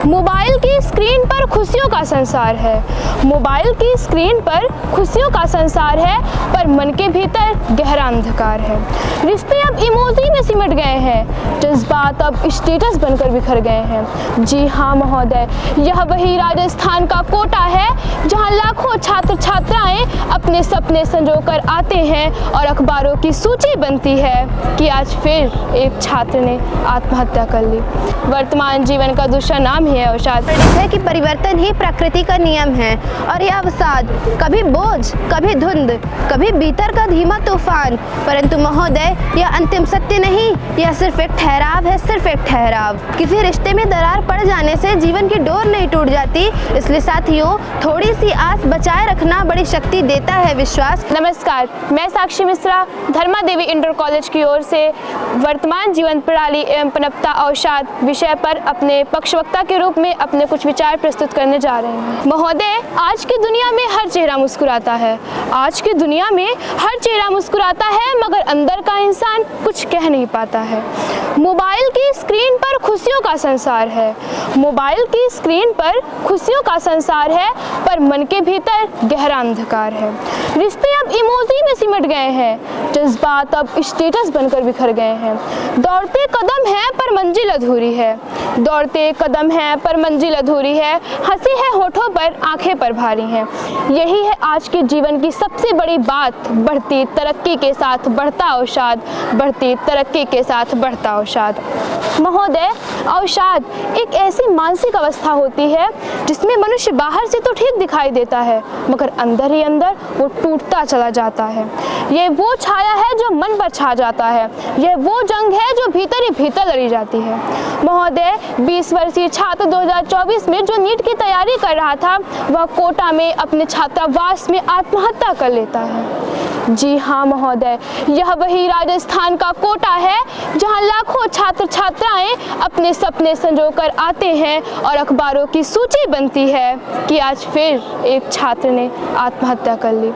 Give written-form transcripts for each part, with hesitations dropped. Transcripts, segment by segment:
Mobile की screen पर खुशियों का संसार है। मोबाइल की स्क्रीन पर खुशियों का संसार है, पर मन के भीतर गहरा अंधकार है। रिश्ते अब इमोजी में सिमट गए हैं, जज्बात अब स्टेटस बनकर बिखर गए हैं। जी हाँ महोदय, यह वही राजस्थान का कोटा है जहाँ लाखों छात्र छात्राएं अपने सपने संजोकर आते हैं और अखबारों की सूची बनती है कि आज फिर एक छात्र ने आत्महत्या कर ली। वर्तमान जीवन का दूसरा नाम है अवसाद। है कि परिवर्तन ही प्रकृति का नियम है और यह अवसाद कभी बोझ, कभी धुंध, कभी भीतर का धीमा तूफान। परंतु महोदय, यह अंतिम सत्य नहीं, यह सिर्फ एक ठहराव है, सिर्फ एक ठहराव। किसी रिश्ते में दरार पड़ जाने से जीवन की डोर नहीं टूट जाती, इसलिए साथियों थोड़ी सी आस बचाए रखना बड़ी शक्ति देता है विश्वास। नमस्कार, मैं साक्षी मिश्रा धर्मा देवी इंटर कॉलेज की ओर से वर्तमान जीवन प्रणाली एवं पनपता अवसाद विषय पर अपने पक्षवक्ता के रूप में अपने कुछ विचार प्रस्तुत करने जा रहे हैं। महोदय, आज की दुनिया में हर चेहरा मुस्कुराता है। आज की दुनिया में हर चेहरा मुस्कुराता है, मगर अंदर का इंसान कुछ कह नहीं पाता है। मोबाइल की स्क्रीन पर खुशियों का संसार है। मोबाइल की स्क्रीन पर खुशियों का संसार है, पर मन के भीतर गहरा अंधकार है। रिश्ते अब इमोजी में सिमट गए हैं, जज्बात अब स्टेटस बनकर बिखर गए हैं। दौड़ते कदम हैं पर मंजिल अधूरी है। दौड़ते कदम हैं पर मंजिल अधूरी है। हंसी है होठों पर, आंखें पर भारी हैं। यही है आज के जीवन की सबसे बड़ी बात। बढ़ती तरक्की के साथ बढ़ता अवसाद, बढ़ती तरक्की के साथ बढ़ता अवसाद। महोदय, अवसाद एक ऐसी मानसिक अवस्था होती है जिसमें मनुष्य बाहर से तो ठीक दिखाई देता है, मगर अंदर ही अंदर वो टूटता चला जाता है। ये वो छाया है जो मन पर छा जाता है। यह वो जंग है जो भीतर ही भीतर लड़ी जाती है। महोदय, 20 वर्षीय छात्र 2024 में जो नीट की तैयारी कर रहा था, वह कोटा में अपने छात्रावास में आत्महत्या कर लेता है। जी हाँ महोदय, यह वही राजस्थान का कोटा है जहाँ लाखों छात्र छात्राएं अपने सपने संजोकर आते हैं और अखबारों की सूची बनती है कि आज फिर एक छात्र ने आत्महत्या कर ली।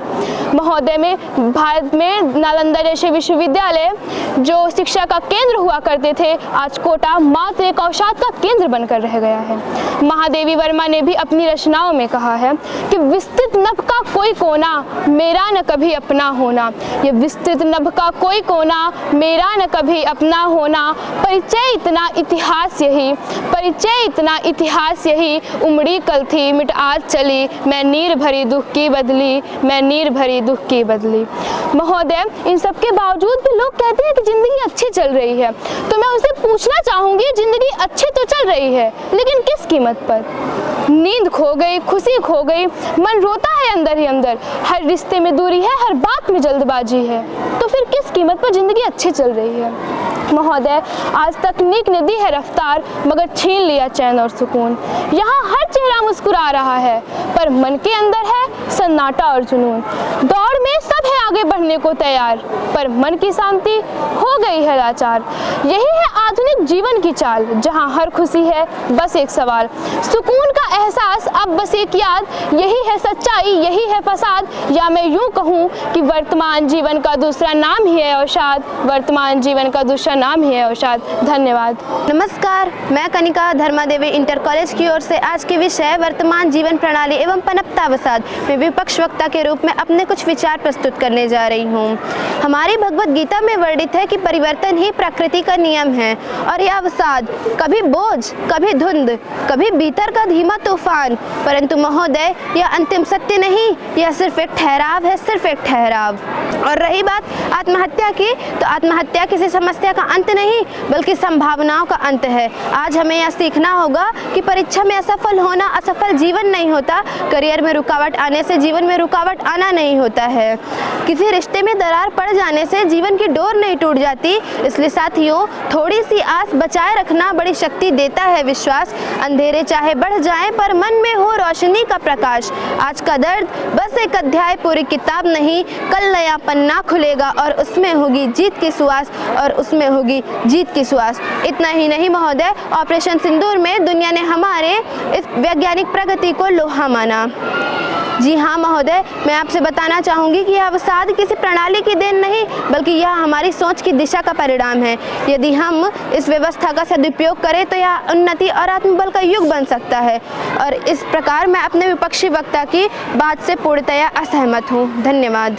महोदय, में भारत में नालंदा जैसे विश्वविद्यालय जो शिक्षा का केंद्र हुआ करते थे, आज कोटा मात्र एक अवसाद का केंद्र बनकर रह गया है। महादेवी वर्मा ने भी अपनी रचनाओं में कहा है कि विस्तृत नभ का कोई कोना मेरा न कभी अपना होना। ये विस्तृत नभ का कोई कोना मेरा न कभी अपना होना। परिचय इतना इतिहास यही, परिचय इतना इतिहास यही। उमड़ी कल थी मिट आज चली, मैं नीर भरी दुख की बदली, मैं नीर भरी दुख की बदली। महोदय, इन सब के बावजूद भी लोग कहते हैं कि जिंदगी अच्छी चल रही है, तो मैं उनसे पूछना चाहूंगी, जिंदगी अच्छी तो चल रही है, लेकिन किस कीमत पर? नींद खो गई, खुशी खो गई, मन रोता है अंदर ही अंदर। हर रिश्ते में दूरी है, हर बात में जल्दबाजी है, तो फिर किस कीमत पर जिंदगी अच्छी चल रही है? महोदय, आज तकनीक ने दी है रफ्तार, मगर छीन लिया चैन और सुकून। यहाँ हर चेहरा मुस्कुरा रहा है, पर मन के अंदर है सन्नाटा और जुनून। दौड़ में सब है आगे बढ़ने को तैयार, पर मन की शांति हो गई है लाचार। यही है आधुनिक जीवन की चाल, जहाँ हर खुशी है बस एक सवाल। सुकून का एहसास अब बस एक याद, यही है सच्चाई, यही है फसाद। या मैं यूं कहूँ कि वर्तमान जीवन का दूसरा नाम ही है अवसाद। वर्तमान जीवन का दूसरा नाम ही है अवसाद। धन्यवाद। नमस्कार, मैं कनिका धर्मा देवी इंटर कॉलेज की ओर से आज के विषय वर्तमान जीवन प्रणाली एवं पनपता अवसाद में विपक्ष वक्ता के रूप में अपने कुछ विचार प्रस्तुत करने जा रही हूँ। हमारी भगवत गीता में वर्णित है कि परिवर्तन ही प्रकृति का नियम है और यह अवसाद कभी बोझ, कभी धुंध, कभी भीतर का धीमा तूफान। परंतु महोदय, यह अंतिम सत्य नहीं, यह सिर्फ एक ठहराव है, सिर्फ एक ठहराव। और रही बात आत्महत्या की, तो आत्महत्या किसी समस्या का अंत नहीं, बल्कि संभावनाओं का अंत है। आज हमें यह सीखना होगा कि परीक्षा में असफल होना असफल जीवन नहीं होता, करियर में रुकावट आने से जीवन में रुकावट आना नहीं होता है। किसी रिश्ते में दरार पड़ जाने से जीवन की डोर नहीं टूट जाती, इसलिए साथियों थोड़ी सी आस बचाए रखना बड़ी शक्ति देता है विश्वास। अंधेरे चाहे बढ़ जाएं, पर मन में हो रोशनी का प्रकाश। आज का दर्द बस एक अध्याय, पूरी किताब नहीं, कल नया पन्ना खुलेगा और उसमें होगी जीत की सुवास, और उसमें होगी जीत की सुवास। इतना ही नहीं महोदय, ऑपरेशन सिंदूर में दुनिया ने हमारे इस वैज्ञानिक प्रगति को लोहा माना। जी हाँ महोदय, मैं आपसे बताना चाहूँगी कि यह अवसाद किसी प्रणाली की देन नहीं बल्कि यह हमारी सोच की दिशा का परिणाम है। यदि हम इस व्यवस्था का सदुपयोग करें तो यह उन्नति और आत्मबल का युग बन सकता है। और इस प्रकार मैं अपने विपक्षी वक्ता की बात से पूर्णतया असहमत हूँ। धन्यवाद।